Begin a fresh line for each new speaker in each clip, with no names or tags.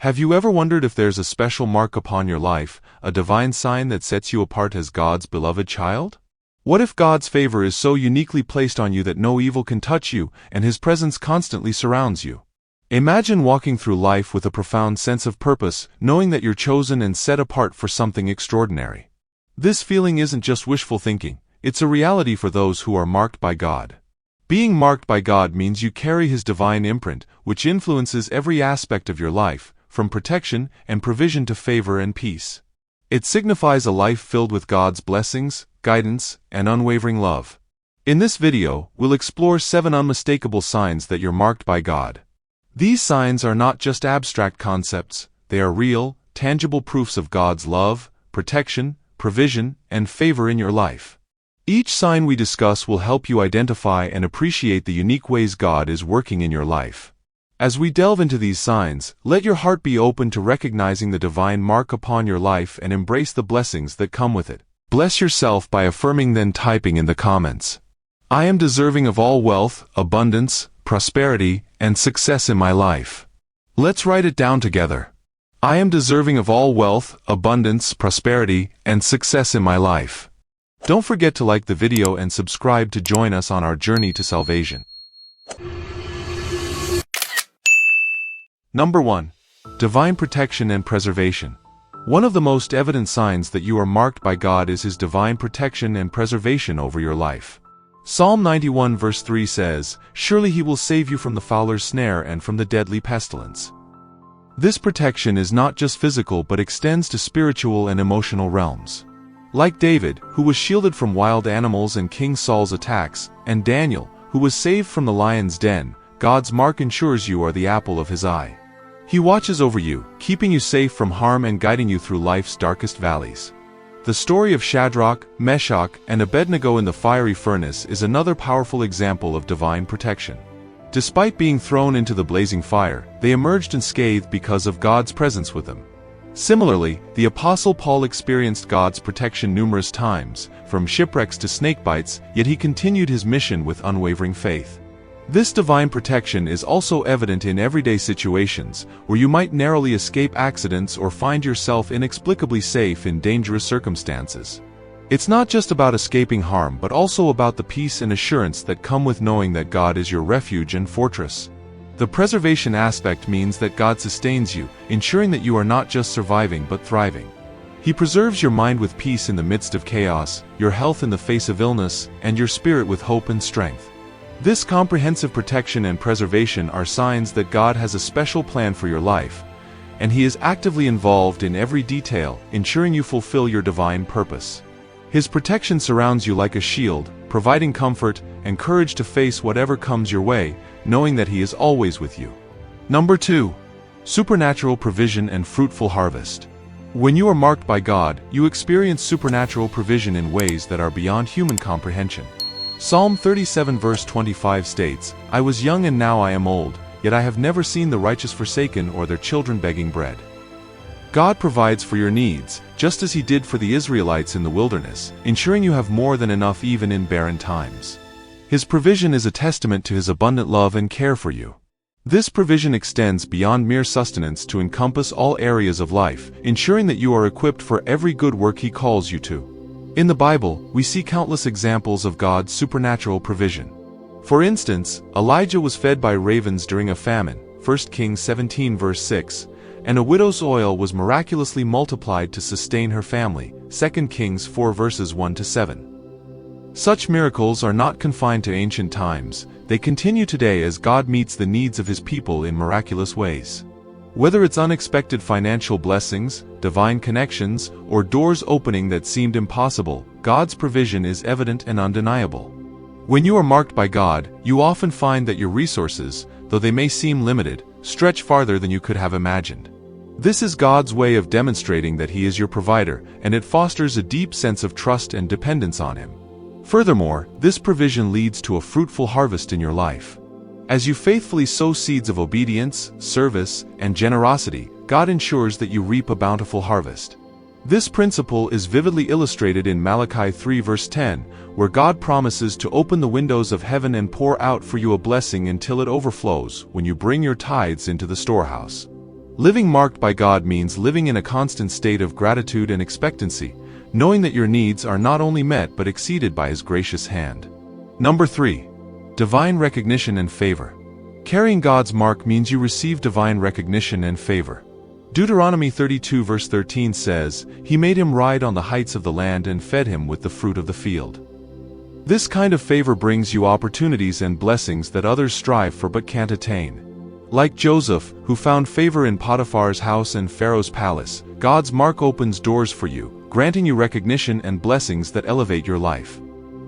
Have you ever wondered if there's a special mark upon your life, a divine sign that sets you apart as God's beloved child? What if God's favor is so uniquely placed on you that no evil can touch you, and His presence constantly surrounds you? Imagine walking through life with a profound sense of purpose, knowing that you're chosen and set apart for something extraordinary. This feeling isn't just wishful thinking, it's a reality for those who are marked by God. Being marked by God means you carry His divine imprint, which influences every aspect of your life, from protection and provision to favor and peace. It signifies a life filled with God's blessings, guidance, and unwavering love. In this video, we'll explore 7 unmistakable signs that you're marked by God. These signs are not just abstract concepts, they are real, tangible proofs of God's love, protection, provision, and favor in your life. Each sign we discuss will help you identify and appreciate the unique ways God is working in your life. As we delve into these signs, let your heart be open to recognizing the divine mark upon your life and embrace the blessings that come with it. Bless yourself by affirming, then typing in the comments, "I am deserving of all wealth, abundance, prosperity, and success in my life." Let's write it down together. I am deserving of all wealth, abundance, prosperity, and success in my life. Don't forget to like the video and subscribe to join us on our journey to salvation. Number 1. Divine protection and preservation. One of the most evident signs that you are marked by God is His divine protection and preservation over your life. Psalm 91 verse 3 says, "Surely He will save you from the fowler's snare and from the deadly pestilence." This protection is not just physical but extends to spiritual and emotional realms. Like David, who was shielded from wild animals and King Saul's attacks, and Daniel, who was saved from the lion's den, God's mark ensures you are the apple of His eye. He watches over you, keeping you safe from harm and guiding you through life's darkest valleys. The story of Shadrach, Meshach, and Abednego in the fiery furnace is another powerful example of divine protection. Despite being thrown into the blazing fire, they emerged unscathed because of God's presence with them. Similarly, the Apostle Paul experienced God's protection numerous times, from shipwrecks to snakebites, yet he continued his mission with unwavering faith. This divine protection is also evident in everyday situations, where you might narrowly escape accidents or find yourself inexplicably safe in dangerous circumstances. It's not just about escaping harm but also about the peace and assurance that come with knowing that God is your refuge and fortress. The preservation aspect means that God sustains you, ensuring that you are not just surviving but thriving. He preserves your mind with peace in the midst of chaos, your health in the face of illness, and your spirit with hope and strength. This comprehensive protection and preservation are signs that God has a special plan for your life, and He is actively involved in every detail, ensuring you fulfill your divine purpose. His protection surrounds you like a shield, providing comfort and courage to face whatever comes your way, knowing that He is always with you. Number 2. Supernatural provision and fruitful harvest. When you are marked by God, you experience supernatural provision in ways that are beyond human comprehension. Psalm 37 verse 25 states, "I was young and now I am old, yet I have never seen the righteous forsaken or their children begging bread." God provides for your needs, just as He did for the Israelites in the wilderness, ensuring you have more than enough even in barren times. His provision is a testament to His abundant love and care for you. This provision extends beyond mere sustenance to encompass all areas of life, ensuring that you are equipped for every good work He calls you to. In the Bible, we see countless examples of God's supernatural provision. For instance, Elijah was fed by ravens during a famine, 1 Kings 17 verse 6, and a widow's oil was miraculously multiplied to sustain her family, 2 Kings 4 verses 1 to 7. Such miracles are not confined to ancient times, they continue today as God meets the needs of His people in miraculous ways. Whether it's unexpected financial blessings, divine connections, or doors opening that seemed impossible, God's provision is evident and undeniable. When you are marked by God, you often find that your resources, though they may seem limited, stretch farther than you could have imagined. This is God's way of demonstrating that He is your provider, and it fosters a deep sense of trust and dependence on Him. Furthermore, this provision leads to a fruitful harvest in your life. As you faithfully sow seeds of obedience, service, and generosity, God ensures that you reap a bountiful harvest. This principle is vividly illustrated in Malachi 3 verse 10, where God promises to open the windows of heaven and pour out for you a blessing until it overflows when you bring your tithes into the storehouse. Living marked by God means living in a constant state of gratitude and expectancy, knowing that your needs are not only met but exceeded by His gracious hand. Number 3. Divine recognition and favor. Carrying God's mark means you receive divine recognition and favor. Deuteronomy 32 verse 13 says, "He made him ride on the heights of the land and fed him with the fruit of the field." This kind of favor brings you opportunities and blessings that others strive for but can't attain. Like Joseph, who found favor in Potiphar's house and Pharaoh's palace, God's mark opens doors for you, granting you recognition and blessings that elevate your life.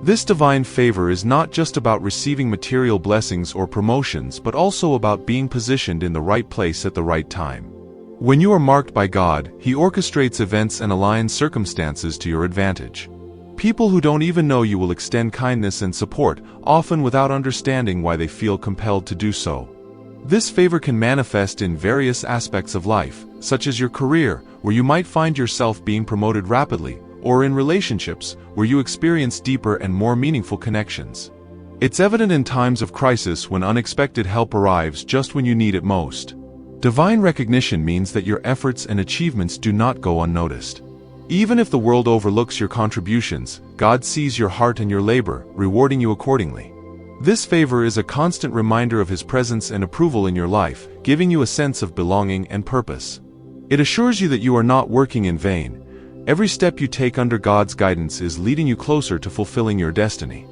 This divine favor is not just about receiving material blessings or promotions but also about being positioned in the right place at the right time. When you are marked by God, He orchestrates events and aligns circumstances to your advantage. People who don't even know you will extend kindness and support, often without understanding why they feel compelled to do so. This favor can manifest in various aspects of life, such as your career, where you might find yourself being promoted rapidly, or in relationships, where you experience deeper and more meaningful connections. It's evident in times of crisis when unexpected help arrives just when you need it most. Divine recognition means that your efforts and achievements do not go unnoticed. Even if the world overlooks your contributions, God sees your heart and your labor, rewarding you accordingly. This favor is a constant reminder of His presence and approval in your life, giving you a sense of belonging and purpose. It assures you that you are not working in vain. Every step you take under God's guidance is leading you closer to fulfilling your destiny.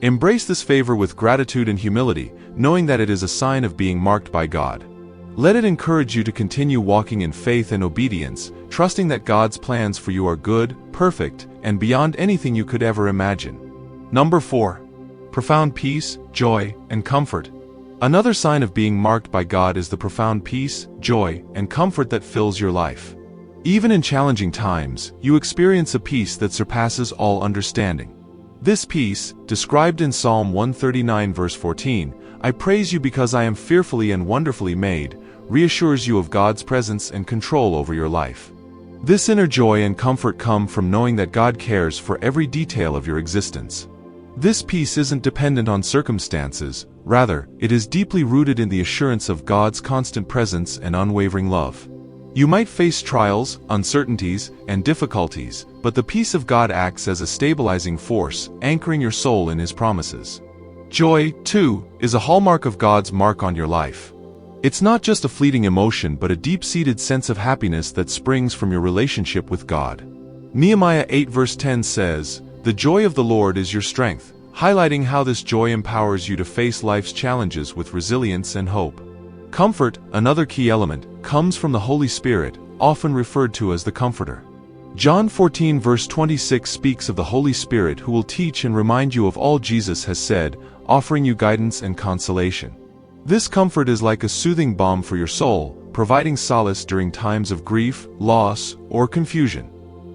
Embrace this favor with gratitude and humility, knowing that it is a sign of being marked by God. Let it encourage you to continue walking in faith and obedience, trusting that God's plans for you are good, perfect, and beyond anything you could ever imagine. Number 4. Profound peace, joy, and comfort. Another sign of being marked by God is the profound peace, joy, and comfort that fills your life. Even in challenging times, you experience a peace that surpasses all understanding. This peace, described in Psalm 139 verse 14, "I praise you because I am fearfully and wonderfully made," reassures you of God's presence and control over your life. This inner joy and comfort come from knowing that God cares for every detail of your existence. This peace isn't dependent on circumstances, rather, it is deeply rooted in the assurance of God's constant presence and unwavering love. You might face trials, uncertainties, and difficulties, but the peace of God acts as a stabilizing force, anchoring your soul in His promises. Joy, too, is a hallmark of God's mark on your life. It's not just a fleeting emotion but a deep-seated sense of happiness that springs from your relationship with God. Nehemiah 8 verse 10 says, "The joy of the Lord is your strength," highlighting how this joy empowers you to face life's challenges with resilience and hope. Comfort, another key element, comes from the Holy Spirit, often referred to as the Comforter. John 14 verse 26 speaks of the Holy Spirit who will teach and remind you of all Jesus has said, offering you guidance and consolation. This comfort is like a soothing balm for your soul, providing solace during times of grief, loss, or confusion.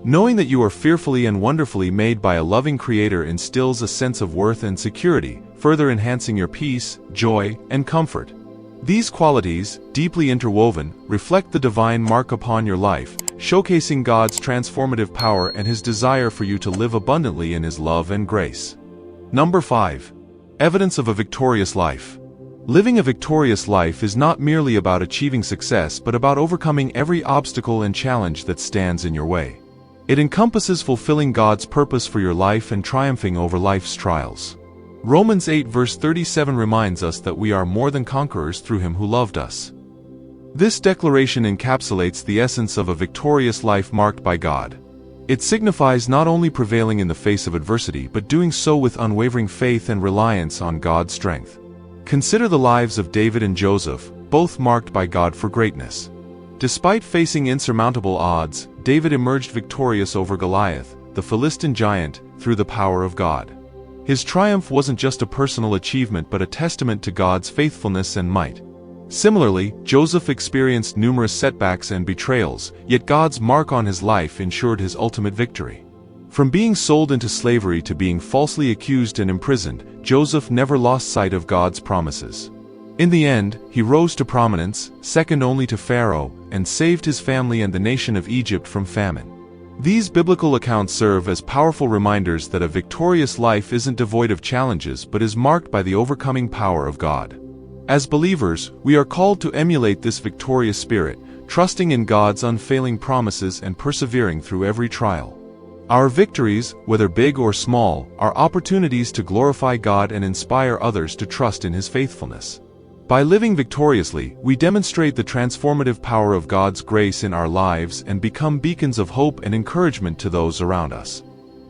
Knowing that you are fearfully and wonderfully made by a loving Creator instills a sense of worth and security, further enhancing your peace, joy, and comfort. These qualities, deeply interwoven, reflect the divine mark upon your life, showcasing God's transformative power and His desire for you to live abundantly in His love and grace. Number 5. Evidence of a victorious life. Living a victorious life is not merely about achieving success but about overcoming every obstacle and challenge that stands in your way. It encompasses fulfilling God's purpose for your life and triumphing over life's trials. Romans 8 verse 37 reminds us that we are more than conquerors through Him who loved us. This declaration encapsulates the essence of a victorious life marked by God. It signifies not only prevailing in the face of adversity but doing so with unwavering faith and reliance on God's strength. Consider the lives of David and Joseph, both marked by God for greatness. Despite facing insurmountable odds, David emerged victorious over Goliath, the Philistine giant, through the power of God. His triumph wasn't just a personal achievement but a testament to God's faithfulness and might. Similarly, Joseph experienced numerous setbacks and betrayals, yet God's mark on his life ensured his ultimate victory. From being sold into slavery to being falsely accused and imprisoned, Joseph never lost sight of God's promises. In the end, he rose to prominence, second only to Pharaoh, and saved his family and the nation of Egypt from famine. These biblical accounts serve as powerful reminders that a victorious life isn't devoid of challenges but is marked by the overcoming power of God. As believers, we are called to emulate this victorious spirit, trusting in God's unfailing promises and persevering through every trial. Our victories, whether big or small, are opportunities to glorify God and inspire others to trust in His faithfulness. By living victoriously, we demonstrate the transformative power of God's grace in our lives and become beacons of hope and encouragement to those around us.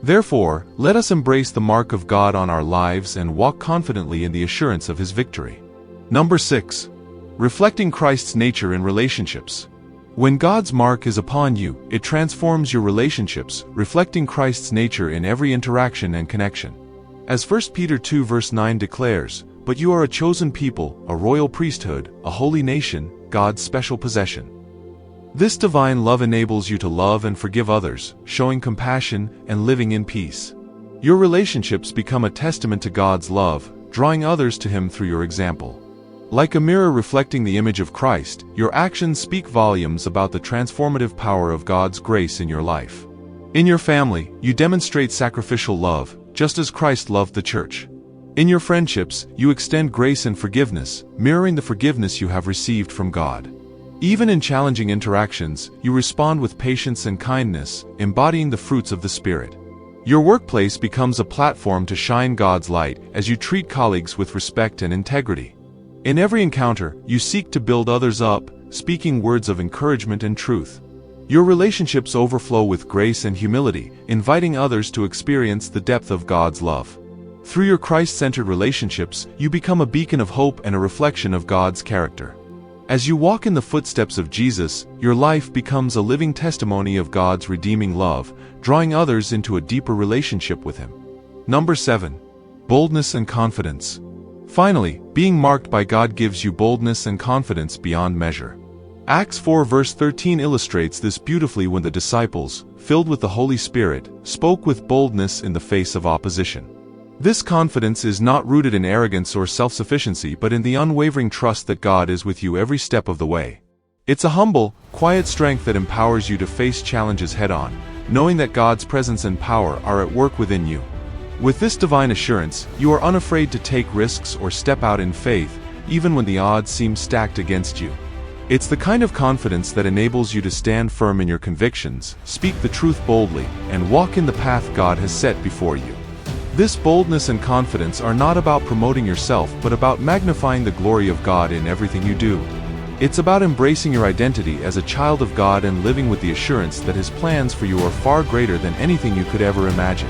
Therefore, let us embrace the mark of God on our lives and walk confidently in the assurance of His victory. Number 6. Reflecting Christ's nature in relationships. When God's mark is upon you, it transforms your relationships, reflecting Christ's nature in every interaction and connection. As 1 Peter 2 verse 9 declares, "But you are a chosen people, a royal priesthood, a holy nation, God's special possession." This divine love enables you to love and forgive others, showing compassion and living in peace. Your relationships become a testament to God's love, drawing others to Him through your example. Like a mirror reflecting the image of Christ, your actions speak volumes about the transformative power of God's grace in your life. In your family, you demonstrate sacrificial love, just as Christ loved the church. In your friendships, you extend grace and forgiveness, mirroring the forgiveness you have received from God. Even in challenging interactions, you respond with patience and kindness, embodying the fruits of the Spirit. Your workplace becomes a platform to shine God's light as you treat colleagues with respect and integrity. In every encounter, you seek to build others up, speaking words of encouragement and truth. Your relationships overflow with grace and humility, inviting others to experience the depth of God's love. Through your Christ-centered relationships, you become a beacon of hope and a reflection of God's character. As you walk in the footsteps of Jesus, your life becomes a living testimony of God's redeeming love, drawing others into a deeper relationship with Him. Number 7. Boldness and confidence. Finally, being marked by God gives you boldness and confidence beyond measure. Acts 4 verse 13 illustrates this beautifully when the disciples, filled with the Holy Spirit, spoke with boldness in the face of opposition. This confidence is not rooted in arrogance or self-sufficiency but in the unwavering trust that God is with you every step of the way. It's a humble, quiet strength that empowers you to face challenges head-on, knowing that God's presence and power are at work within you. With this divine assurance, you are unafraid to take risks or step out in faith, even when the odds seem stacked against you. It's the kind of confidence that enables you to stand firm in your convictions, speak the truth boldly, and walk in the path God has set before you. This boldness and confidence are not about promoting yourself but about magnifying the glory of God in everything you do. It's about embracing your identity as a child of God and living with the assurance that His plans for you are far greater than anything you could ever imagine.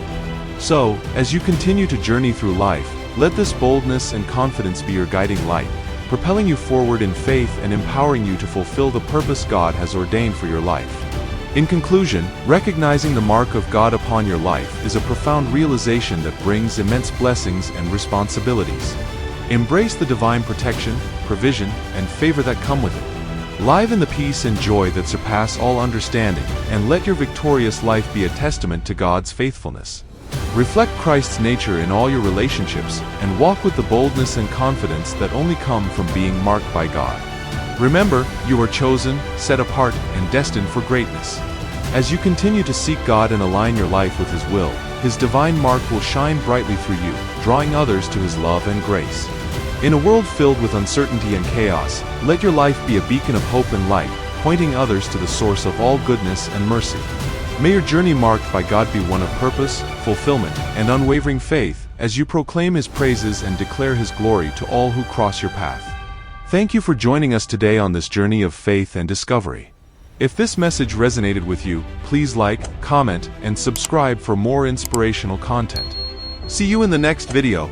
So, as you continue to journey through life, let this boldness and confidence be your guiding light, propelling you forward in faith and empowering you to fulfill the purpose God has ordained for your life. In conclusion, recognizing the mark of God upon your life is a profound realization that brings immense blessings and responsibilities. Embrace the divine protection, provision, and favor that come with it. Live in the peace and joy that surpass all understanding, and let your victorious life be a testament to God's faithfulness. Reflect Christ's nature in all your relationships, and walk with the boldness and confidence that only come from being marked by God. Remember, you are chosen, set apart, and destined for greatness. As you continue to seek God and align your life with His will, His divine mark will shine brightly through you, drawing others to His love and grace. In a world filled with uncertainty and chaos, let your life be a beacon of hope and light, pointing others to the source of all goodness and mercy. May your journey marked by God be one of purpose, fulfillment, and unwavering faith, as you proclaim His praises and declare His glory to all who cross your path. Thank you for joining us today on this journey of faith and discovery. If this message resonated with you, please like, comment, and subscribe for more inspirational content. See you in the next video.